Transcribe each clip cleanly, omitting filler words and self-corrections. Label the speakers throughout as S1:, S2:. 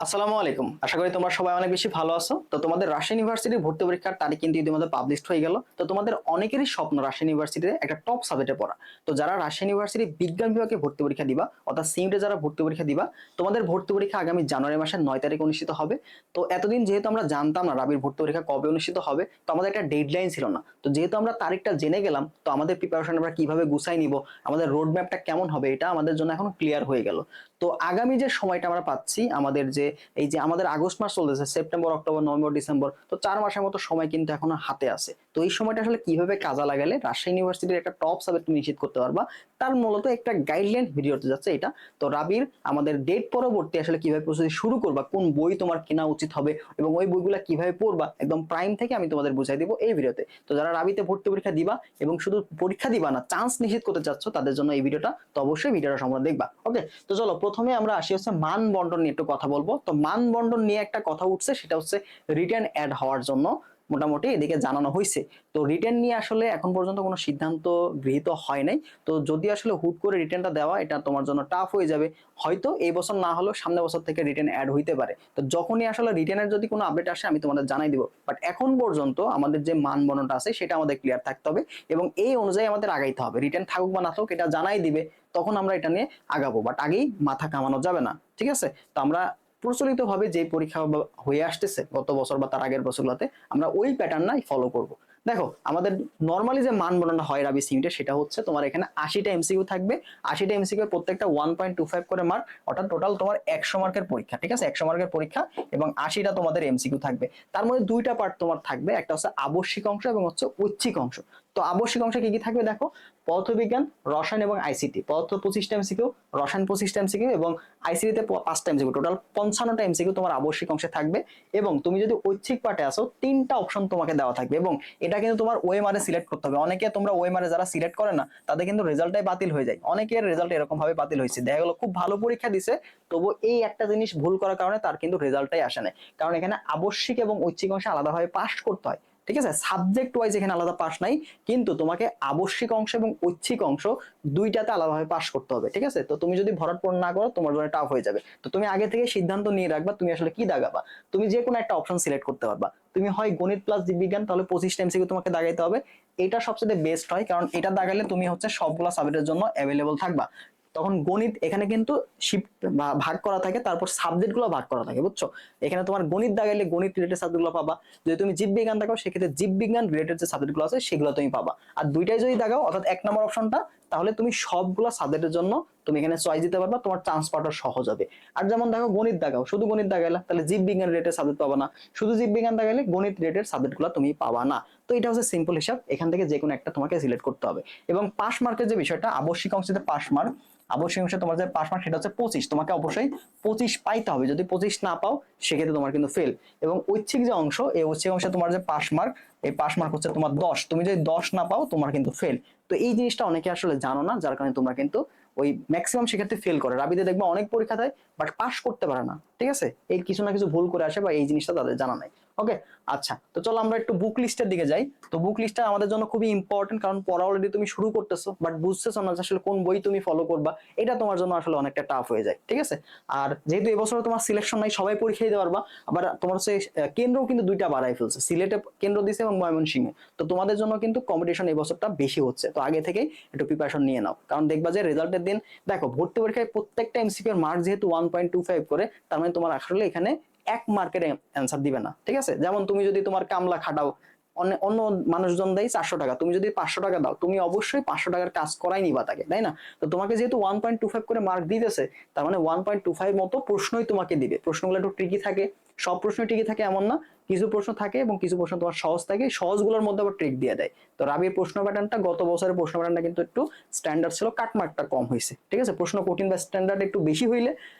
S1: আসসালামু আলাইকুম। আশা করি তোমরা সবাই অনেক বেশি ভালো আছো। তো তোমাদের রাজশাহী ইউনিভার্সিটির ভর্তি পরীক্ষার তারিখ কিন্তু ইতিমধ্যে পাবলিশড হয়ে গেল। তো তোমাদের অনেকেরই স্বপ্ন রাজশাহী ইউনিভার্সিটিতে একটা টপ সাবজেক্টে পড়া। তো যারা রাজশাহী ইউনিভার্সিটি বিজ্ঞান বিভাগে ভর্তি পরীক্ষা দিবা অর্থাৎ সিইউটিতে যারা ভর্তি পরীক্ষা দিবা, তোমাদের ভর্তি পরীক্ষা আগামী জানুয়ারি মাসের 9 তারিখ অনুষ্ঠিত হবে। তো এতদিন যেহেতু আমরা জানতাম না রাবির ভর্তি পরীক্ষা কবে অনুষ্ঠিত হবে, তো আমাদের একটা ডেডলাইন ছিল না। তো যেহেতু আমরা তারিখটা জেনে গেলাম, তো আমাদের প্রিপারেশন আমরা কিভাবে গুছাই নিব, আমাদের রোড ম্যাপটা কেমন হবে, এটা আমাদের জন্য এখন ক্লিয়ার হয়ে গেল। তো আগামী যে সময়টা আমরা পাচ্ছি, আমাদের যে এই যে আমাদের আগস্ট মাস চলতেছে, সেপ্টেম্বর অক্টোবর নভেম্বর ডিসেম্বর, তো 4 মাসের মতো সময় কিন্তু এখনো হাতে আছে। তো এই সময়টা আসলে কিভাবে কাজে লাগালে রাজশাহী ইউনিভার্সিটির একটা টপ সাবজেক্ট নিশ্চিত করতে পারবা, তার মূলত একটা গাইডলাইন ভিডিও হতে যাচ্ছে এটা। তো রাবির আমাদের ডেট পরবর্তী আসলে কিভাবে প্রস্তুতি শুরু করবা, কোন বই তোমার কেনা উচিত হবে এবং ওই বইগুলা কিভাবে পড়বা একদম প্রাইম থেকে আমি তোমাদের বুঝাই দিব এই ভিডিওতে। তো যারা রাবিতে ভর্তি পরীক্ষা দিবা এবং শুধু পরীক্ষা দিবা না, চান্স নিশ্চিত করতে চাচ্ছ, তাদের জন্য এই ভিডিওটা। তো অবশ্যই ভিডিওটা সম্পূর্ণ দেখবা। ওকে, তো চলো প্রথমে আমরা আসি হচ্ছে মান বন্টন নিয়ে একটু কথা বলবো। তো মান বন্টন নিয়ে একটা কথা উঠছে, সেটা হচ্ছে রিটার্ন অ্যাড হওয়ার জন্য মোটামুটি এদিকে জানানো হয়েছে। তো রিটার্ন নিয়ে আসলে এখন পর্যন্ত কোনো সিদ্ধান্ত গৃহীত হয় নাই। তো যদি আসলে হুট করে রিটার্নটা দেওয়া, এটা তোমার জন্য টাফ হয়ে যাবে। হয়তো এই বছর না হলেও সামনের বছর থেকে রিটার্ন অ্যাড হইতে পারে। তো যখনই আসলে রিটার্নের যদি কোনো আপডেট আসে আমি তোমাদের জানাই দিব। বাট এখন পর্যন্ত আমাদের যে মান বর্ণনটা আছে সেটা আমাদের ক্লিয়ার থাকতে হবে এবং এই অনুযায়ী আমাদের আগাইতে হবে। রিটার্ন থাকুক বা না থাকুক এটা জানাই দিবে, তখন আমরা এটা নিয়ে আগাবো। বাট আগেই মাথা কামানো যাবে না, ঠিক আছে? তো আমরা প্রচলিত ভাবে যে পরীক্ষা হয়ে আসতেছে গত বছর বা তার আগের বছরগুলোতে, আমরা ওই প্যাটার্নটাই ফলো করব। দেখো আমাদের নর্মালি যে মান বর্ণনা হয় রাবি সিমিটে, সেটা হচ্ছে তোমার এখানে 80টা এমসিকিউ থাকবে। 80টা এমসিকিউ প্রত্যেকটা 1.25 করে মার্ক, অর্থাৎ টোটাল তোমার 100 মার্কের পরীক্ষা, ঠিক আছে? 100 মার্কের পরীক্ষা এবং 80টা তোমাদের এমসিকিউ থাকবে। তার মধ্যে দুইটা পার্ট তোমার থাকবে, একটা হচ্ছে আবশ্যিক অংশ এবং হচ্ছে ঐচ্ছিক অংশ। তো আবশ্যিক অংশে কি কি থাকবে দেখো, পদার্থবিজ্ঞান, রসায়ন এবং আইসিটি। পদার্থ 25টা এমসিকিউ, রসায়ন 25টা এমসিকিউ এবং আইসিটিতে 5টা এমসিকিউ, টোটাল 55টা এমসিকিউ তোমার আবশ্যিক অংশে থাকবে। এবং তুমি যদি ঐচ্ছিক পার্টে আসো, 3টা অপশন তোমাকে দেওয়া থাকবে এবং এটা কিন্তু তোমার ওএমআর এ সিলেক্ট করতে হবে। অনেকে তোমরা ওএমআর এ যারা সিলেক্ট করে না, তাদের কিন্তু রেজাল্টটাই বাতিল হয়ে যায়। অনেকের রেজাল্ট এরকম ভাবে বাতিল হয়েছে, দেখা গেল খুব ভালো পরীক্ষা দিছে, তবু এই একটা জিনিস ভুল করার কারণে তার কিন্তু রেজাল্টটাই আসে না। কারণ এখানে আবশ্যিক এবং ঐচ্ছিক অংশে আলাদাভাবে পাস করতে হয়, ঠিক আছে? সাবজেক্ট ওয়াইজ এখানে আলাদা পাস নাই, কিন্তু তোমাকে আবশ্যিক অংশ এবং ঐচ্ছিক অংশ দুইটাতে আলাদাভাবে পাস করতে হবে, ঠিক আছে? তো তুমি যদি ভরাট পূরণ না করো, তোমার জন্য টাফ হয়ে যাবে। তো তুমি আগে থেকে সিদ্ধান্ত নিয়ে রাখবা তুমি আসলে কি দাগাবা। তুমি যে কোনো একটা অপশন সিলেক্ট করতে পারবা। তুমি হয় গণিত প্লাস জীববিজ্ঞান, তাহলে 25টা এমসিকিউ তোমাকে দাগাইতে হবে। এটা সবচেয়ে বেস্ট হয়, কারণ এটা দাগাইলে তুমি হচ্ছে সবগুলা সাবজেক্টের জন্য অ্যাভেলেবল থাকবা। তখন গণিত এখানে কিন্তু শিফট বা ভাগ করা থাকে, তারপর সাবজেক্ট গুলো ভাগ করা থাকে, বুঝছো? এখানে তোমার গণিত দাগাইলে গণিত রিলেটেড সাবজেক্ট গুলো পাবা। যদি তুমি জীববিজ্ঞান দাগাও, সেক্ষেত্রে জীববিজ্ঞান রিলেটেড যে সাবজেক্ট গুলো আছে সেগুলো তুমি পাবা। আর দুইটাই যদি দাগাও, অর্থাৎ 1 নম্বর অপশনটা, তাহলে তুমি সবগুলো সাবজেক্টের জন্য তুমি এখানে চয়েস দিতে পারবা, তোমার চান্স পাওয়াটা সহজ হবে। আর যেমন দেখো গণিত দাগাও, শুধু গণিত দাগাইলা, তাহলে জীববিজ্ঞান রিলেটেড সাবজেক্ট পাবা না। শুধু জীববিজ্ঞান দাগাইলে গণিত রিলেটেড সাবজেক্ট গুলো তুমি পাবা না। তো এটা হচ্ছে সিম্পল হিসাব, এখান থেকে যে কোনো একটা তোমাকে সিলেক্ট করতে হবে। এবং পাস মার্কের যে বিষয়টা, আবশ্যিক অংশে পাস মার্ক, আবশ্যিক অংশে তোমার যে পাস মার্ক সেটা হচ্ছে 25, তোমাকে অবশ্যই 25 পাইতে হবে। যদি 25 না পাও, সেক্ষেত্রে তোমার কিন্তু ফেল। এবং ঐচ্ছিক যে অংশ, এই ঐচ্ছিক অংশে তোমার যে পাস মার্ক, এই পাস মার্ক হচ্ছে তোমার 10, তুমি যদি 10 না পাও তোমার কিন্তু ফেল। তো এই জিনিসটা অনেকে আসলে জানো না, যার কারণে তোমরা কিন্তু ওই ম্যাক্সিমাম সেক্ষেত্রে ফেল করে। রাবিতে দেখবা অনেক পরীক্ষা দেয় বাট পাস করতে পারে না, ঠিক আছে? এই কিছু না কিছু ভুল করে আসে বা এই জিনিসটা তাদের জানা নাই। ওকে, আচ্ছা, তো চলো আমরা একটু বুক লিস্টের দিকে যাই। তো বুক লিস্টটা আমাদের জন্য খুবই ইম্পর্টেন্ট, কারণ পড়া অলরেডি তুমি শুরু করতেছো বাট বুঝতেছো না আসলে কোন বই তুমি ফলো করবা। এটা তোমার জন্য আসলে অনেকটা টাফ হয়ে যায়, ঠিক আছে? আর যেহেতু এবছর তোমার সিলেকশন নাই, সবাই পরীক্ষা দিতে পারবা। আবার তোমার হচ্ছে কেন্দ্রও কিন্তু দুইটা বাড়াই ফেলছে, সিলেটে কেন্দ্র দিছে এবং ময়মনসিংহে। তো তোমাদের জন্য কিন্তু কম্পিটিশন এই বছরটা বেশি হচ্ছে। তো আগে থেকেই একটু প্রিপারেশন নিয়ে নাও, কারণ দেখবা যে রেজাল্টের দিন, দেখো ভর্তি পরীক্ষায় প্রত্যেকটা এমসিকিউ এর মার্ক যেহেতু 1.25 করে, তার মানে তোমার আসলে এখানে 1 মার্কের অ্যান্সার দিবে না, ঠিক আছে? যেমন তুমি যদি তোমার কামলা খাটাও, অন্য মানুষজন দেয় 400 টাকা, তুমি যদি 500 টাকা দাও, তুমি অবশ্যই 500 টাকার কাজ করাই নিবা তাকে, তাই না? তো তোমাকে যেহেতু 1.25 করে মার্ক দিতেছে, তার মানে 1.25 মতো প্রশ্নই তোমাকে দিবে। প্রশ্নগুলো একটু ট্রিকি থাকে, সব প্রশ্ন ট্রিকি থাকে এমন না, কিছু প্রশ্ন থাকে এবং কিছু প্রশ্ন তোমার সহজ থাকে, সহজগুলোর মধ্যে আবার ট্রিক দিয়ে দেয়। তো রাবির প্রশ্ন প্যাটার্নটা, গত বছরের প্রশ্ন প্যাটার্নটা কিন্তু একটু স্ট্যান্ডার্ড ছিল, কাটমার্কটা কম হয়েছে, ঠিক আছে? প্রশ্ন কঠিন বা স্ট্যান্ডার্ড একটু বেশি হইলে,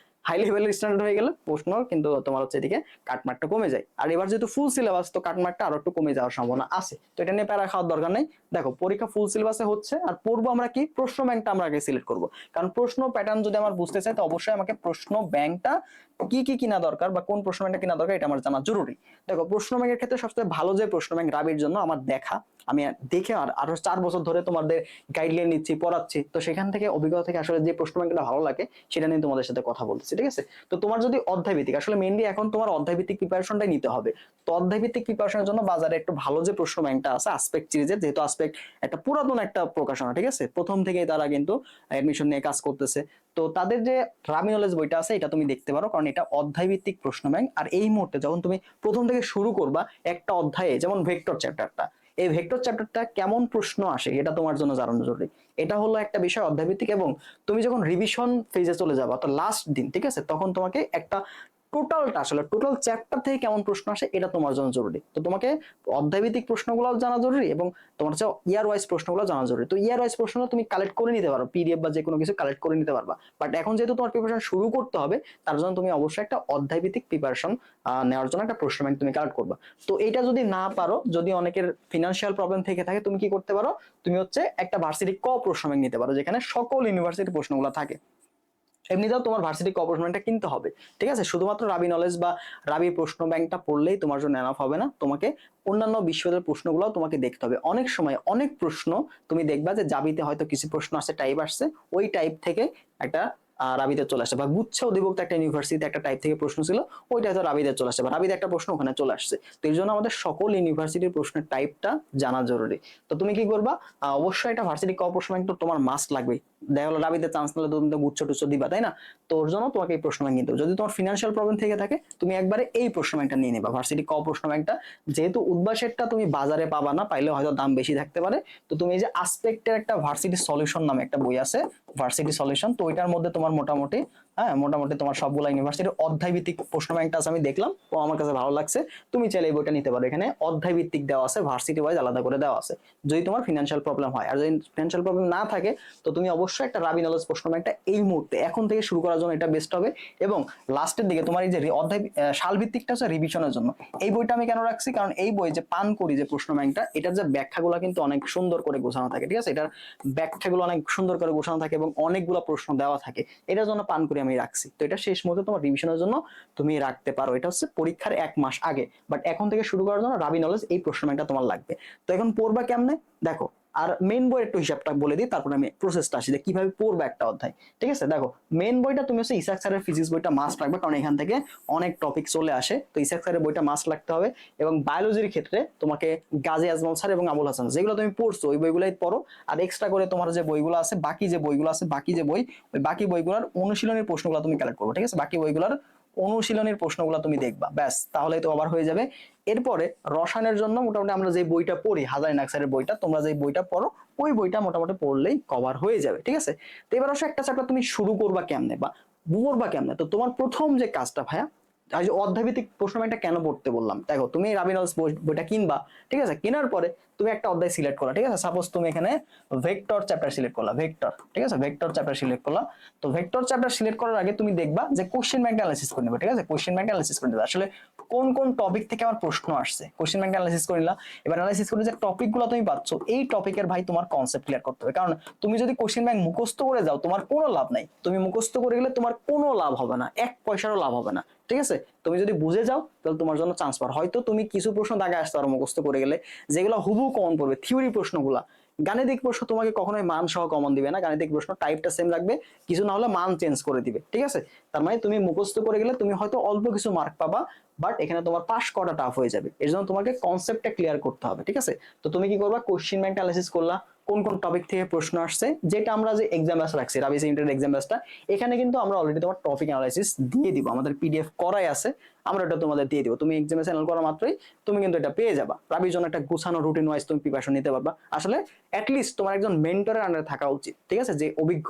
S1: হাই লেভেলের স্ট্যান্ডার্ড হয়ে গেলে প্রশ্ন কিন্তু তোমার হচ্ছে এদিকে কাটমার্কটা কমে যায়। আর এবার যেহেতু ফুল সিলেবাস, তো কাটমার্কটা আরো একটু কমে যাওয়ার সম্ভাবনা আছে। তো এটা নিয়ে প্যারা খাওয়ার দরকার নেই। দেখো পরীক্ষা ফুল সিলেবাসে হচ্ছে, আর পড়বো আমরা কি, প্রশ্ন ব্যাংকটা আমরা আগে সিলেক্ট করবো। কারণ প্রশ্ন প্যাটার্ন যদি আমার বুঝতে চাই, তো অবশ্যই আমাকে প্রশ্ন ব্যাংকটা কি কি কিনা দরকার বা কোন প্রশ্ন ব্যাংকটা কিনা দরকার, এটা আমার জানা জরুরি। দেখো প্রশ্ন ব্যাংকের ক্ষেত্রে সবচেয়ে ভালো যে প্রশ্ন ব্যাংক রাবির জন্য আমার দেখা, আমি দেখে আরো 4 বছর ধরে তোমাদের গাইডলাইন নিচ্ছি, পড়াচ্ছি, তো সেখান থেকে অভিজ্ঞতা থেকে আসলে যে প্রশ্ন ব্যাংকটা ভালো লাগে সেটা নিয়ে তোমাদের সাথে কথা বলতেছি, ঠিক আছে? তো তোমার যদি অধ্যায় ভিত্তিক, আসলে মেইনলি এখন তোমার অধ্যায় ভিত্তিক প্রিপারেশনটাই নিতে হবে। তো অধ্যায় ভিত্তিক প্রিপারেশনের জন্য বাজারে একটু ভালো যে প্রশ্ন ব্যাংকটা আছে আসপেক্ট সিরিজের, যেহেতু আসপেক্ট একটা পুরাতন একটা প্রকাশনা, ঠিক আছে, প্রথম থেকেই তারা কিন্তু অ্যাডমিশন নিয়ে কাজ করতেছে। তো তাদের যে রাবি নলেজ বইটা আছে এটা তুমি দেখতে পারো, কারণ এটা অধ্যায় ভিত্তিক প্রশ্ন ব্যাংক। আর এই মুহূর্তে যখন তুমি প্রথম থেকে শুরু করবা একটা অধ্যায়ে, যেমন ভেক্টর চ্যাপ্টারটা, এই ভেক্টর চ্যাপ্টারটা কেমন প্রশ্ন আসে এটা তোমার জন্য জানানো জরুরি। এটা হলো একটা বিষয় অধ্যায় ভিত্তিক। এবং তুমি যখন রিভিশন ফেজে চলে যাবা, তো লাস্ট দিন, ঠিক আছে, তখন তোমাকে একটা টোটালটা, আসলে টোটাল চ্যাপ্টার থেকে কেমন প্রশ্ন আসে এটা তোমার জন্য জরুরি। তো তোমাকে অধ্যায়ভিত্তিক প্রশ্নগুলো জানা জরুরি এবং তোমার হচ্ছে ইয়ার ওয়াইজ প্রশ্নগুলো জানা জরুরি। তো ইয়ার ওয়াইজ প্রশ্নগুলো তুমি কালেক্ট করে নিতে পারো, পিডিএফ বা যে কোনো কিছু কালেক্ট করে নিতে পারবা। বাট এখন যেহেতু তোমার প্রিপারেশন শুরু করতে হবে, তার জন্য তুমি অবশ্যই একটা অধ্যায়ভিত্তিক প্রিপারেশন নেওয়ার জন্য একটা প্রশ্ন ব্যাংক তুমি কালেক্ট করবা। তো এটা যদি না পারো, যদি অনেকের ফিনান্সিয়াল প্রবলেম থেকে থাকে, তুমি কি করতে পারো, তুমি হচ্ছে একটা ভার্সিটি ক প্রশ্ন ব্যাংক নিতে পারো, যেখানে সকল ইউনিভার্সিটির প্রশ্নগুলো থাকে। এমনিতেও তোমার ভার্সিটি কম্পার্টমেন্টটা কিনতে হবে, ঠিক আছে? শুধুমাত্র রাবি নলেজ বা রাবি প্রশ্ন ব্যাংকটা পড়লেই তোমার জন্য এনাফ হবে না, তোমাকে অন্যান্য বিশ্ববিদ্যালয়ের প্রশ্নগুলো তোমাকে দেখতে হবে। অনেক সময় অনেক প্রশ্ন তুমি দেখবা যে জাবিতে হয়তো কিছু প্রশ্ন আসছে, টাইপ আসছে, ওই টাইপ থেকে একটা রাবিতে চলে আসছে, বা গুচ্ছ অধিভুক্ত একটা ইউনিভার্সিটিতে একটা টাইপ থেকে প্রশ্ন ছিল, ওইটা হয়তো রাবিতে চলে আসছে, বা রাবিতে একটা প্রশ্ন ওখানে চলে আসছে। তো এর জন্য আমাদের সকল ইউনিভার্সিটির প্রশ্নের টাইপটা জানা জরুরি। তো তুমি কি করবা, অবশ্যই একটা ভার্সিটি ক প্রশ্ন ব্যাংক তো তোমার মাস্ট লাগবে। দেখা গেলো রাবিতে চান্স নিলে তুমি তো গুচ্ছ টুচ্ছ দিবা, তাই না? তো ওর জন্য তোমাকে এই প্রশ্ন ব্যাংক নিতে হবে। যদি তোমার ফিনান্সিয়াল প্রবলেম থেকে থাকে, তুমি একবারে এই প্রশ্ন ব্যাংকটা নিয়ে নেবা, ভার্সিটি ক প্রশ্ন ব্যাংকটা। যেহেতু উদ্ভাসেরটা তুমি বাজারে পাবা না, পাইলে হয়তো দাম বেশি থাকতে পারে। তো তুমি এই যে আসপেক্টের একটা ভার্সিটি সলিউশন নামে একটা বই আছে, ভার্সিটি সলিউশন, তো ওইটার মধ্যে তোমার মোটামুটি, হ্যাঁ, মোটামুটি তোমার সবগুলা ইউনিভার্সিটির অধ্যায় ভিত্তিক প্রশ্ন ব্যাংকটা আছে, আমি দেখলাম, তো আমার কাছে ভালো লাগছে। তুমি চাইলে এই বইটা নিতে পারো, এখানে অধ্যায় ভিত্তিক দেওয়া আছে, ভার্সিটি ওয়াইজ আলাদা করে দেওয়া আছে, যদি তোমার ফিনান্সিয়াল প্রবলেম হয়। আর যদি ফিনান্সিয়াল প্রবলেম না থাকে, তো তুমি অবশ্যই একটা রাবি নলেজ প্রশ্ন ব্যাংকটা এই মুহূর্তে এখন থেকে শুরু করার জন্য এটা বেস্ট হবে। এবং লাস্টের দিকে তোমার এই যে অধ্যায় সাল ভিত্তিকটা হচ্ছে রিভিশনের জন্য। এই বইটা আমি কেন রাখছি, কারণ এই বই যে পান করি যে প্রশ্ন ব্যাংকটা, এটার যে ব্যাখ্যাগুলো কিন্তু অনেক সুন্দর করে গোছানো থাকে, ঠিক আছে, এটার ব্যাখ্যাগুলো অনেক সুন্দর করে গোছানো থাকে এবং অনেকগুলো প্রশ্ন দেওয়া থাকে, এটার জন্য পান করি আমি রাখছি। তো এটা শেষ মুহূর্তে তোমার রিভিশনের জন্য তুমি রাখতে পারো, এটা হচ্ছে পরীক্ষার 1 মাস আগে। বাট এখন থেকে শুরু করার জন্য রাবি নলেজ এই প্রশ্ন ব্যাংকটা তোমার লাগবে। তো এখন পড়বা কেমনে দেখো, আর মেইন বইয়ের একটু হিসাবটা বলে দিই, তারপর আমি প্রসেসটা আসি যে কিভাবে পড়বে একটা অধ্যায়। ঠিক আছে, দেখো, মেইন বইটা তুমি হচ্ছে ইসাক স্যারের ফিজিক্স বইটা মাস্ট রাখবে, কারণ এখান থেকে অনেক টপিক চলে আসে। তো ইসাক স্যারের বইটা মাস্ট রাখতে হবে। এবং বায়োলজির ক্ষেত্রে তোমাকে গাজী আজমল স্যার এবং আবুল হাসান, যেগুলো তুমি পড়ছো ওই বইগুলাই পড়ো। আর এক্সট্রা করে তোমার যে বইগুলো আছে, বাকি যে বইগুলো আছে, বাকি যে বই, ওই বাকি বইগুলোর অনুশীলনের প্রশ্নগুলো তুমি কালেক্ট করবে, ঠিক আছে? বাকি বইগুলোর অনুশীলনের প্রশ্নগুলো তুমি দেখবা, ব্যাস, তাহলেই তো আবার হয়ে যাবে। এরপরে রসায়নের জন্য মোটামুটি আমরা যে বইটা পড়ি, হাজারি নাকসারের বইটা, তোমরা যে বইটা পড়ো ওই বইটা মোটামুটি পড়লেই কভার হয়ে যাবে, ঠিক আছে? তো এবার আসলে একটা চ্যাপ্টার তুমি শুরু করবা কেমনে বা পড়বা কেমনে, তো তোমার প্রথম যে কাজটা ভাইয়া, আজ অধ্যায়ভিত্তিক প্রশ্ন ব্যাংকটা কেন পড়তে বললাম, দেখো, তুমি রাবি নলেজ বইটা কিনবা, ঠিক আছে? কেনার পরে তুমি একটা অধ্যায় সিলেক্ট করলা, ঠিক আছে? সাপোজ তুমি এখানে ভেক্টর চ্যাপ্টার সিলেক্ট করলা, ভেক্টর, ঠিক আছে, ভেক্টর চ্যাপ্টার সিলেক্ট করলা। তো ভেক্টর চ্যাপ্টার সিলেক্ট করার আগে তুমি দেখবা যে কোশ্চেন ব্যাংক অ্যানালাইসিস করে নেবে, ঠিক আছে? কোশ্চেন ব্যাংক অ্যানালাইসিস করে নেবে আসলে কোন কোন টপিক থেকে আমার প্রশ্ন আসছে, কোশ্চেন ব্যাংক অ্যানালাইসিস করে নিলা। এবার অ্যানালাইসিস করে যে টপিকগুলো তুমি পাচ্ছ, এই টপিকের ভাই তোমার কনসেপ্ট ক্লিয়ার করতে হবে। কারণ তুমি যদি কোশ্চেন ব্যাংক মুখস্থ করে যাও, তোমার কোনো লাভ নাই। তুমি মুখস্থ করে গেলে তোমার কোনো লাভ হবে না, 1 পয়সারও লাভ হবে না, ঠিক আছে? তুমি যদি বুঝে যাও, তাহলে তোমার জন্য চান্স পার। হয়তো তুমি কিছু প্রশ্ন দাগে আসতে পারো মুখস্থ করে গেলে, যেগুলো হুবহু কমন পড়বে, থিওরি প্রশ্নগুলা। গাণিতিক প্রশ্ন তোমাকে কখনোই মান সহ কমন দিবে না, গাণিতিক প্রশ্ন টাইপটা সেম রাখবে, কিছু না হলে মান চেঞ্জ করে দিবে, ঠিক আছে? তার মানে তুমি মুখস্থ করে গেলে তুমি হয়তো অল্প কিছু মার্ক পাবা, বাট এখানে তোমার পাস করা টাফ হয়ে যাবে। এর জন্য তোমাকে কনসেপ্টটা ক্লিয়ার করতে হবে, ঠিক আছে? তো তুমি কি করবা, কোশ্চেন ব্যাংক অ্যানালাইসিস করলা, কোন কোন টপিক থেকে প্রশ্ন আসছে, যেটা আমরা যে এক্সাম ব্যাচ রাখছি, রাবি সেন্টারের এক্সাম ব্যাচটা, এখানে কিন্তু আমরা অলরেডি তোমার টপিক অ্যানালাইসিস দিয়ে দিব, আমাদের পিডিএফ করাই আছে, আমরা এটা তোমাদের দিয়ে দিব। তুমি এক্সামে চ্যানেল করা মাত্রই তুমি কিন্তু এটা পেয়ে যাবা। রাবির জন্য একটা গুছানো রুটিন ওয়াইজ তুমি প্রিপারেশন নিতে পারবা। আসলে অ্যাটলিস্ট তোমার একজন মেন্টরের আন্ডারে থাকা উচিত, ঠিক আছে, যে অভিজ্ঞ,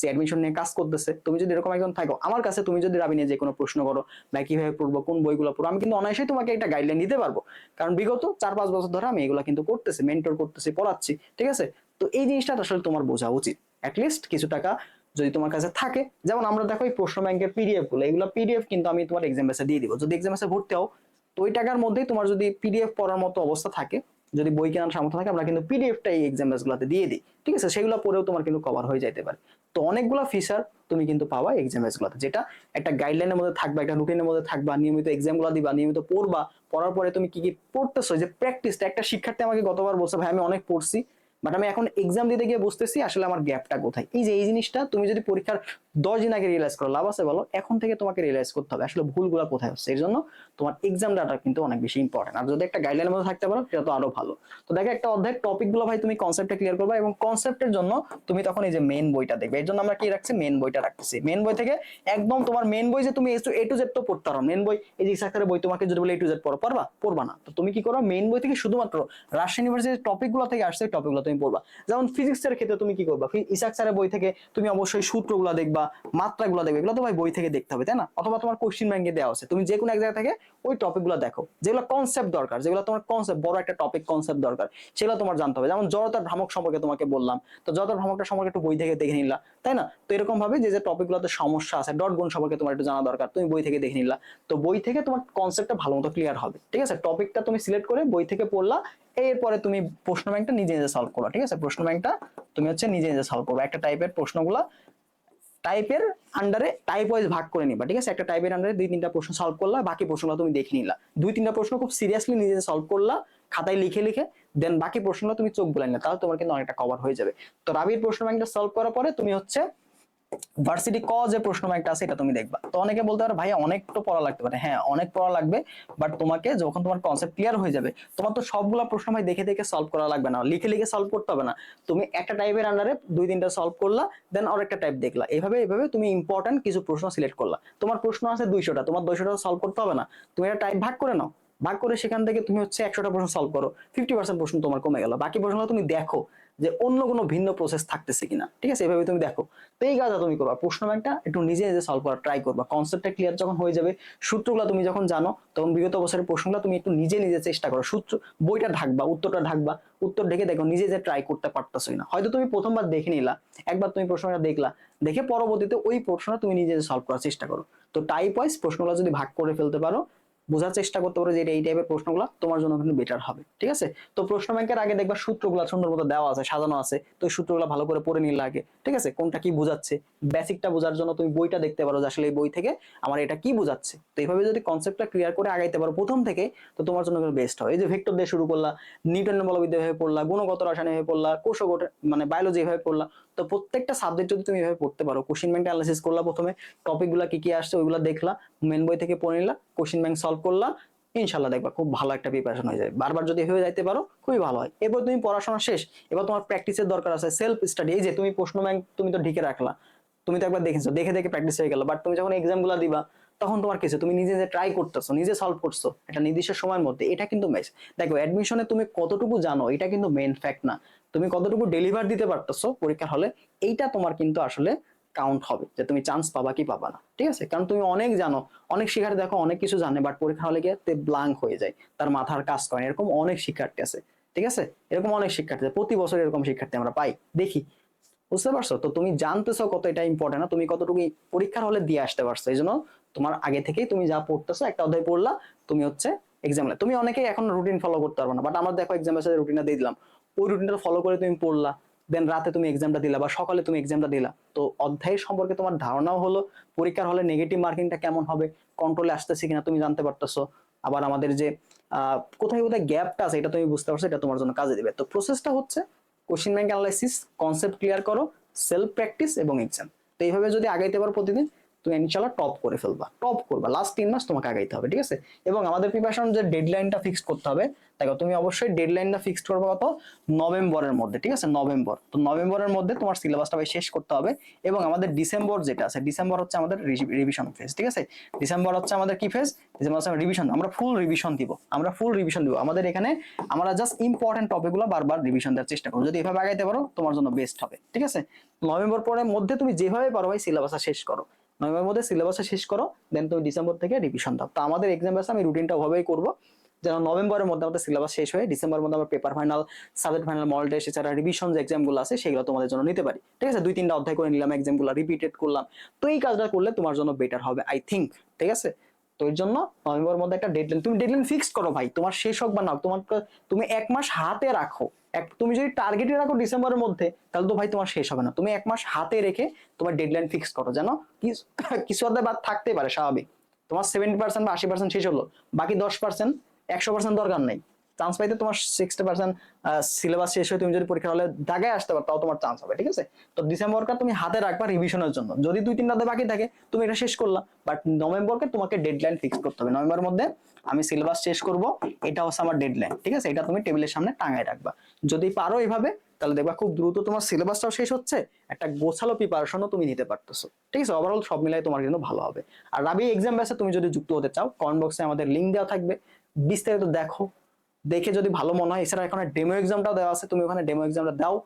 S1: যে অ্যাডমিশন নিয়ে কাজ করতেছে। তুমি যদি এরকম একজন থাকো আমার কাছে, তুমি যদি রাবি নিয়ে যে কোনো প্রশ্ন করো বা কিভাবে পড়বো, কোন বইগুলো পড়বো, আমি কিন্তু অনায়াসেই তোমাকে একটা গাইডলাইন দিতে পারবো। কারণ বিগত 4-5 বছর ধরে আমি এগুলো কিন্তু করতেছি, মেন্টর করতেছি, পড়াচ্ছি, ঠিক আছে? তো এই জিনিসটা আসলে তোমার বোঝা উচিত। অ্যাটলিস্ট কিছু টাকা যদি তোমার কাছে থাকে, যেমন আমরা দেখো এই প্রশ্ন ব্যাংকের পিডিএফ গুলো, এগুলো পিডিএফ কিন্তু আমি তোমার এক্সাম বেসে দিয়ে দিব। যদি এক্সাম বেসে ভর্তি হও, তো ওই টাকার মধ্যেই তোমার যদি পিডিএফ পড়ার মতো অবস্থা থাকে, যদি বই কেনার সামর্থ্য থাকে, আমরা কিন্তু পিডিএফটা এই এক্সাম বেস গুলোতে দিয়ে দিই, ঠিক আছে? সেগুলো পড়েও তোমার কিন্তু কভার হয়ে যাইতে পারে। তো অনেকগুলো ফিচার, তুমি কিন্তু পাবা এক্সাম বেসগুলোতে, যেটা একটা গাইডলাইনের মধ্যে থাকবা, একটা রুটিনের মধ্যে থাকবা, নিয়মিত এক্সামগুলো দিবা, নিয়মিত পড়বা, পড়ার পরে তুমি কি কি পড়তেছো, যে প্র্যাকটিসটা। একটা শিক্ষার্থী আমাকে গতবার বলছে ভাই আমি অনেক পড়ছি, বাট আমি এখন এক্সাম দিতে গিয়ে বুঝতেছি আসলে আমার গ্যাপটা কোথায়। এই যে এই জিনিসটা তুমি যদি পরীক্ষার 10 দিন আগে রিয়েলাইজ করো, লাভ আছে বলো? এখন থেকে তোমাকে রিয়েলাইজ করতে হবে আসলে ভুলগুলো কোথায় হচ্ছে। এর জন্য তোমার এক্সাম ডাটা কিন্তু অনেক বেশি ইম্পর্টেন্ট, আর যদি একটা গাইডলাইনের মধ্যে থাকতে পারো সেটা তো আরো ভালো। তো দেখো একটা অধ্যায়ের টপিক গুলো ভাই তুমি কনসেপ্টটা ক্লিয়ার করবা, এবং কনসেপ্টের জন্য তুমি তখন এই যে মেন বইটা দেখবে। এর জন্য আমরা কি রাখছি, মেন বইটা রাখতেছি। মেন বই থেকে একদম তোমার মেন বই যে তুমি এ টু জেড তো পড়তে পারো, মেন বই এই যে ইসাকের বই তোমাকে যদি বলে এ টু জেড পড়ো, পারবা? পড়বা না। তো তুমি কি করো, মেন বই থেকে শুধুমাত্র রাজশাহী ইউনিভার্সিটির টপিক গুলো থেকে আসছে টপিক গুলো তুমি পড়বা। যেমন ফিজিক্সের ক্ষেত্রে তুমি কি করবা, ইসাক স্যারের বই থেকে তুমি অবশ্যই সূত্রগুলো দেখবা, মাত্রাগুলো দেখবে, এগুলো তো ভাই বই থেকে দেখতে হবে, তাই না? অথবা তোমার কোশ্চেন ব্যাংকে দেওয়া আছে, তুমি যে কোনো এক জায়গা থেকে ওই টপিকগুলো দেখো, যেগুলো কনসেপ্ট দরকার, যেগুলো তোমার কনসেপ্ট, বড় একটা টপিক কনসেপ্ট দরকার, সেগুলো তোমার জানতে হবে। যেমন জড়তার ভ্রামক সম্পর্কে তোমাকে বললাম, তো জড়তার ভ্রামকটা সম্পর্কে একটু বই থেকে দেখে নিলা, তাই না? তো এরকম ভাবে যে যে টপিকগুলোতে সমস্যা আছে, ডট গুণ সম্পর্কে তোমার একটু জানা দরকার, তুমি বই থেকে দেখে নিলা। তো বই থেকে তোমার কনসেপ্টটা ভালো মতো ক্লিয়ার হবে, ঠিক আছে? টপিকটা তুমি সিলেক্ট করে বই থেকে পড়লা, এরপরে তুমি প্রশ্ন ব্যাংকটা নিজে নিজে সলভ করো, ঠিক আছে? প্রশ্ন ব্যাংকটা তুমি হচ্ছে নিজে নিজে সলভ করবে। একটা টাইপের প্রশ্নগুলা টাইপের আন্ডারে টাইপ ওয়াইজ ভাগ করে নিবা, ঠিক আছে? একটা টাইপের আন্ডারে 2-3টা প্রশ্ন সলভ করলা, বাকি প্রশ্নগুলো তুমি দেখে নিলা। 2-3টা প্রশ্ন খুব সিরিয়াসলি নিজে সলভ করলা, খাতায় লিখে লিখে, দেন বাকি প্রশ্নগুলো তুমি চোখ বুলাই না, তাহলে তোমার কিন্তু অনেকটা কভার হয়ে যাবে। তো রাবির প্রশ্ন ব্যাংকটা সলভ করার পরে তুমি হচ্ছে ভার্সিটি ক যে প্রশ্ন ব্যাংকটা আছে এটা তুমি দেখবা। তো অনেকে বলতে পারে ভাই অনেক তো পড়া লাগতে পারে, হ্যাঁ অনেক পড়া লাগবে, বাট তোমাকে যখন তোমার কনসেপ্ট ক্লিয়ার হয়ে যাবে, তোমার তো সবগুলা প্রশ্ন ভাই দেখে দেখে সলভ করা লাগবে না, লিখে লিখে সলভ করতে হবে না। তুমি একটা টাইপের আন্ডারে 2-3টা সলভ করলা, দেন আর একটা টাইপ দেখলা, এইভাবে এইভাবে তুমি ইম্পর্টেন্ট কিছু প্রশ্ন সিলেক্ট করলা। তোমার প্রশ্ন আছে 200টা, তোমার 200টা সলভ করতে হবে না, তুমি একটা টাইপ ভাগ করে নাও, ভাগ করে সেখান থেকে তুমি হচ্ছে 100টা প্রশ্ন সলভ করো, 50% প্রশ্ন তোমার কমে গেল। বাকি প্রশ্নগুলো তুমি দেখো যে অন্য কোনো ভিন্ন প্রসেস থাকতেছে কিনা, ঠিক আছে? এভাবে তুমি দেখো। তো এই কাজটা তুমি করবা, প্রশ্ন ব্যাংকটা একটু নিজে নিজে সলভ করার ট্রাই করবা। কনসেপ্টটা ক্লিয়ার যখন হয়ে যাবে, সূত্রগুলো তুমি যখন জানো, তখন বিগত বছরের প্রশ্নগুলো তুমি একটু নিজে নিজে চেষ্টা করো, সূত্র বইটা ঢাকবা, উত্তরটা ঢাকবা, উত্তর ঢেকে দেখো নিজে যে ট্রাই করতে পারতেছোই না। হয়তো তুমি প্রথমবার দেখে নিলা, একবার তুমি প্রশ্নটা দেখলা, দেখে পরবর্তীতে ওই প্রশ্নটা তুমি নিজে সলভ করার চেষ্টা করো। তো টাইপ ওয়াইজ প্রশ্নগুলো যদি ভাগ করে ফেলতে পারো, বোঝার চেষ্টা করতে পারো যে এই টাইপের প্রশ্নগুলো তোমার জন্য কিন্তু বেটার হবে, ঠিক আছে? তো প্রশ্ন ব্যাংকের আগে দেখবা সূত্রগুলো সুন্দর মতো দেওয়া আছে, সাজানো আছে, তো এই সূত্রগুলো ভালো করে পড়ে নিলে আগে, ঠিক আছে? কোনটা কি বোঝাচ্ছে, বেসিকটা বোঝার জন্য তুমি বইটা দেখতে পারো যে আসলে এই বই থেকে আমার এটা কি বোঝাচ্ছে। তো এইভাবে যদি কনসেপ্টটা ক্লিয়ার করে আগাইতে পারো প্রথম থেকে, তো তোমার জন্য বেস্ট হয়। এই যে ভেক্টর দিয়ে শুরু করলা, নিউটনের বলবিদ্যা ভাবে পড়লা, গুণগত রসায়ন ভাবে পড়লা, কোষগত মানে বায়োলজি ভাবে পড়লা, তো প্রত্যেকটা সাবজেক্ট যদি তুমি এভাবে পড়তে পারো, কোশ্চেন ব্যাংক অ্যানালাইসিস করলা, প্রথমে টপিক গুলা কি কি আসছে ওইগুলো দেখলা, মেন বই থেকে পড়ে নিলা, কোশ্চেন ব্যাংক সলভ করলা, ইনশাল্লাহ দেখবা খুব ভালো একটা প্রিপারেশন হয়ে যায়। বারবার যদি হয়ে যাইতে পারো খুবই ভালো হয়। এরপর তুমি পড়াশোনা শেষ, এবার তোমার প্র্যাকটিসের দরকার আছে, সেলফ স্টাডি। এই যে তুমি প্রশ্ন ব্যাংক তুমি তো ঢেকে রাখলা, তুমি তো একবার দেখেছো, দেখে দেখে প্র্যাকটিস হয়ে গেল, বাট তুমি যখন এক্সাম গুলা দিবা তখন তোমার কিছু তুমি নিজে যে ট্রাই করতেছো, নিজে সলভ করছো একটা নির্দিষ্ট সময়ের মধ্যে, এটা কিন্তু মেস। দেখো অ্যাডমিশনে তুমি কতটুকু জানো এটা কিন্তু মেইন ফ্যাক্ট না, তুমি কতটুকু ডেলিভার দিতে পারতেছো পরীক্ষার হলে, এইটা তোমার কিন্তু আসলে কাউন্ট হবে যে তুমি চান্স পাবা কি পাবা না, ঠিক আছে? কারণ তুমি অনেক জানো, অনেক শিক্ষার্থী দেখো অনেক কিছু জানে, বাট পরীক্ষা হলে গিয়ে ব্লাঙ্ক হয়ে যায়, তার মাথার কাজ করে না। এরকম অনেক শিক্ষার্থী আছে, ঠিক আছে? এরকম অনেক শিক্ষার্থী প্রতি বছর এরকম শিক্ষার্থী আমরা পাই, দেখি। বুঝতে পারছো? তো তুমি জানতেছো কত এটা ইম্পর্টেন্ট না, তুমি কতটুকু পরীক্ষার হলে দিয়ে আসতে পারছো। এই জন্য তোমার আগে থেকেই তুমি যা পড়তেছো, একটা অধ্যায় পড়লা, তুমি হচ্ছে এক্সাম, তুমি অনেকেই এখন রুটিন ফলো করতে পারবে না, বাট আমরা দেখো এক্সামের সাথে রুটিনটা দিয়ে দিলাম, ওই রুটিনটা ফলো করে তুমি পড়লা, দেন রাতে তুমি এক্সামটা দিলা বা সকালে তুমি এক্সামটা দিলা, তো অধ্যায়ের সম্পর্কে তোমার ধারণাও হলো, পরীক্ষার হলে নেগেটিভ মার্কিংটা কেমন হবে, কন্ট্রোলে আসতেছে কিনা তুমি জানতে পারতেছো। আবার আমাদের যে কোথায় কোথায় গ্যাপটা আছে এটা তুমি বুঝতে পারছো, এটা তোমার জন্য কাজে দিবে। তো প্রসেসটা হচ্ছে question bank analysis, concept clear করো, সেলফ প্র্যাকটিস এবং এক্সাম। তো এইভাবে যদি আগাইতে পারো প্রতিদিন, তুমি ইনশাল্লাহ টপ করে ফেলবা, টপ করবা। লাস্ট 3 মাস তোমাকে আগাইতে হবে, ঠিক আছে? এবং আমাদের প্রিপারেশন যে ডেডলাইনটা ফিক্স করতে হবে, দেখো তুমি অবশ্যই ডেডলাইনটা ফিক্সড করবে কত, নভেম্বরের মধ্যে, ঠিক আছে? নভেম্বর, তো নভেম্বরের মধ্যে তোমার সিলেবাসটা শেষ করতে হবে। এবং আমাদের ডিসেম্বর যেটা আছে, ডিসেম্বর হচ্ছে আমাদের রিভিশন ফেজ, ঠিক আছে? ডিসেম্বর হচ্ছে আমাদের কি ফেজ, ডিসেম্বর হচ্ছে রিভিশন, আমরা ফুল রিভিশন দিব, আমরা ফুল রিভিশন দিব। আমাদের এখানে আমরা জাস্ট ইম্পর্টেন্ট টপিকগুলো বারবার রিভিশন দেওয়ার চেষ্টা করবো, যদি এভাবে আগাইতে পারো তোমার জন্য বেস্ট হবে, ঠিক আছে? নভেম্বর পরের মধ্যে তুমি যেভাবে পারো ভাই সিলেবাসটা শেষ করো, নভেম্বরের মধ্যে সিলেবাসটা শেষ করো, দেন তুমি ডিসেম্বর থেকে রিভিশন দাও। তো আমাদের এক্সাম ব্যাচে আমি রুটিনটা ওভাবেই করবো, যেন নভেম্বরের মধ্যে আমাদের সিলেবাস শেষ হয়ে ডিসেম্বরের মধ্যে আমরা paper final, subject final, model test এছাড়া রিভিশন যে এক্সামগুলো আছে সেগুলো তোমাদের জন্য নিতে পারি, ঠিক আছে? 2-3টা অধ্যায় করে নিলাম, এক্সামগুলো রিপিটেড করলাম। তো এই কাজটা করলে তোমার জন্য বেটার হবে আই থিঙ্ক, ঠিক আছে? তো এর জন্য নভেম্বরের মধ্যে একটা ডেডলাইন, তুমি ডেডলাইন ফিক্সড করো ভাই, তোমার শেষ হোক বা না হোক, তোমার তুমি 1 মাস হাতে রাখো, তুমি যদি টার্গেটে রাখো ডিসেম্বরের মধ্যে, তাহলে তো ভাই তোমার শেষ হবে না। তুমি 1 মাস হাতে রেখে তোমার ডেডলাইন ফিক্স করো, যেন কিছু অর্ধেক বাদ থাকতেই পারে, স্বাভাবিক। তোমার 70% বা 80% শেষ হলো, বাকি 10%, 100% দরকার নেই। চান্স পাইতে তোমার 60% সিলেবাস শেষ হয়ে তুমি যদি পরীক্ষা হলে দাগায় আসতে পারো, তাও তোমার চান্স হবে, ঠিক আছে? তো ডিসেম্বরটা তুমি হাতে রাখবা রিভিশনের জন্য, যদি 2-3 রাতে বাকি থাকে তুমি এটা শেষ করলা, বাট নভেম্বরকে তোমাকে ডেডলাইন ফিক্স করতে হবে। নভেম্বরের মধ্যে আমি সিলেবাস শেষ করব, এটা হচ্ছে আমার ডেডলাইন, ঠিক আছে? এটা তুমি টেবিলের সামনে টাঙায় রাখবা। যদি পারো এইভাবে, তাহলে দেখবা খুব দ্রুত তোমার সিলেবাসটাও শেষ হচ্ছে, একটা গোছালো প্রিপারেশনও তুমি নিতে পারতেছো, ঠিক আছে? ওভারঅল সব মিলাই তোমার কিন্তু ভালো হবে। আর রাবি এক্সাম ব্যাচে তুমি যদি যুক্ত হতে চাও, কমেন্ট বক্সে আমাদের লিংক দেওয়া থাকবে, বিস্তারিত দেখো, দেখে যদি ভালো মনে হয়। এছাড়া এখানে ডেমো এক্সামটাও দেওয়া আছে, তুমি ওখানে ডেমো এক্সামটা দাও,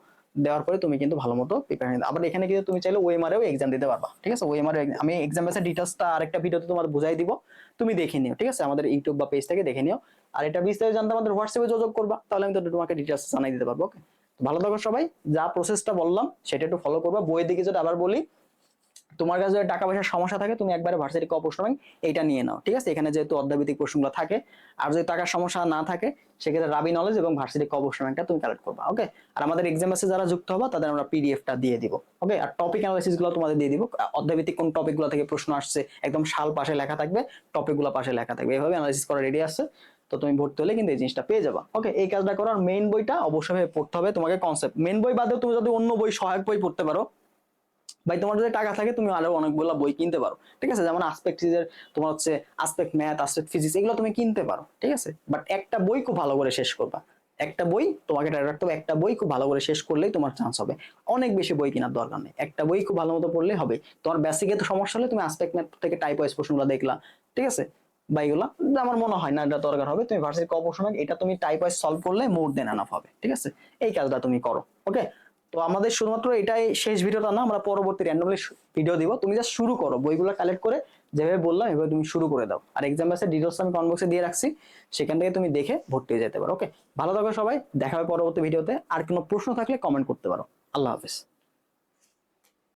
S1: দেওয়ার পরে তুমি কিন্তু ভালো মতো প্রিপারেশন নিতে। আবার এখানে কিন্তু তুমি চাইলে ওএমআরও এক্সাম দিতে পারবা, ঠিক আছে? ওএমআর আমি এক্সাম ব্যাচের ডিটেইলসটা আরেকটা ভিডিওতে তোমার বুঝাই দিব, তুমি দেখে নিও, ঠিক আছে? আমাদের ইউটিউব বা পেজ থেকে দেখে নিও। আর এটা বিস্তারিত জানতে আমাদের হোয়াটসঅ্যাপে যোগাযোগ করবা, তাহলে আমি তো তোমাকে ডিটেইলস জানাই দিতে পারবো। ওকে, ভালো থাকো সবাই। যা প্রসেসটা বললাম সেটা একটু ফলো করবা। বইয়ের দিকে যদি আবার বলি, তোমার কাছে যদি টাকা পয়সার সমস্যা থাকে, তুমি একবারে ভার্সিটি ক প্রশ্ন ব্যাংক এইটা নিয়ে নাও, ঠিক আছে? এখানে যেহেতু অধ্যায়ভিত্তিক প্রশ্নগুলো থাকে। আর যদি টাকার সমস্যা না থাকে, সেক্ষেত্রে রাবি নলেজ এবং ভার্সিটি ক প্রশ্ন ব্যাংকটা তুমি কালেক্ট করবা। ওকে, আর আমাদের এক্সাম ব্যাচে যারা যুক্ত হবে তাদের আমরা পিডিএফটা দিয়ে দিব। ওকে, আর টপিক অ্যানালাইসিস গুলো তোমাদের দিয়ে দিব, অধ্যায়ভিত্তিক কোন টপিক গুলো থেকে প্রশ্ন আসছে একদম সাল পাশে লেখা থাকবে, টপিক গুলো পাশে লেখা থাকবে, এইভাবে অ্যানালাইসিস করা রেডি আছে। তো তুমি ভর্তি হলে কিন্তু এই জিনিসটা পেয়ে যাবা। ওকে, এই কাজটা করার মেইন বইটা অবশ্যই পড়তে হবে তোমাকে, কনসেপ্ট। মেইন বই বাদেও তুমি যদি অন্য বই, সহায়ক বই পড়তে পারো, ভাই তোমার যদি টাকা থাকে তুমি আরো অনেকগুলো বই কিনতে পারো, ঠিক আছে? যেমন আসপেক্ট তোমার হচ্ছে আসপেক্ট ম্যাথ, আসপেক্ট ফিজিক্স, এগুলো তুমি কিনতে পারো, ঠিক আছে? বাট একটা বই খুব ভালো করে শেষ করবা। একটা বই তোমাকে টার্গেট রাখতে হবে, একটা বই খুব ভালো করে শেষ করলেই তোমার চান্স হবে। অনেক বেশি বই কেনার দরকার নেই, একটা বই খুব ভালো মতো পড়লেই হবে। তোমার বেসিকে তো সমস্যা হলে তুমি আসপেক্ট ম্যাথ থেকে টাইপ ওয়াইজ প্রশ্নগুলো দেখলা, ঠিক আছে? বা এগুলা আমার মনে হয় না এটা দরকার হবে। তুমি ভার্সিটি ক প্রশ্ন এটা তুমি টাইপ ওয়াইজ সলভ করলে মোর দেন এনাফ হবে, ঠিক আছে? এই কাজটা তুমি করো। ওকে, তো আমাদের শুধুমাত্র এটাই শেষ ভিডিওটা না, আমরা পরবর্তী র্যান্ডমলি ভিডিও দিব। তুমি জাস্ট শুরু করো, বইগুলো কালেক্ট করে যেভাবে বললাম এভাবে তুমি শুরু করে দাও। আর এক্সাম ব্যাচের ডিটেইলস আমি কমেন্ট বক্সে দিয়ে রাখছি, সেখান থেকে তুমি দেখে ভর্তি হয়ে যেতে পারো। ওকে, ভালো থাকো সবাই, দেখা হবে পরবর্তী ভিডিওতে। আর কোনো প্রশ্ন থাকলে কমেন্ট করতে পারো। আল্লাহ হাফেজ।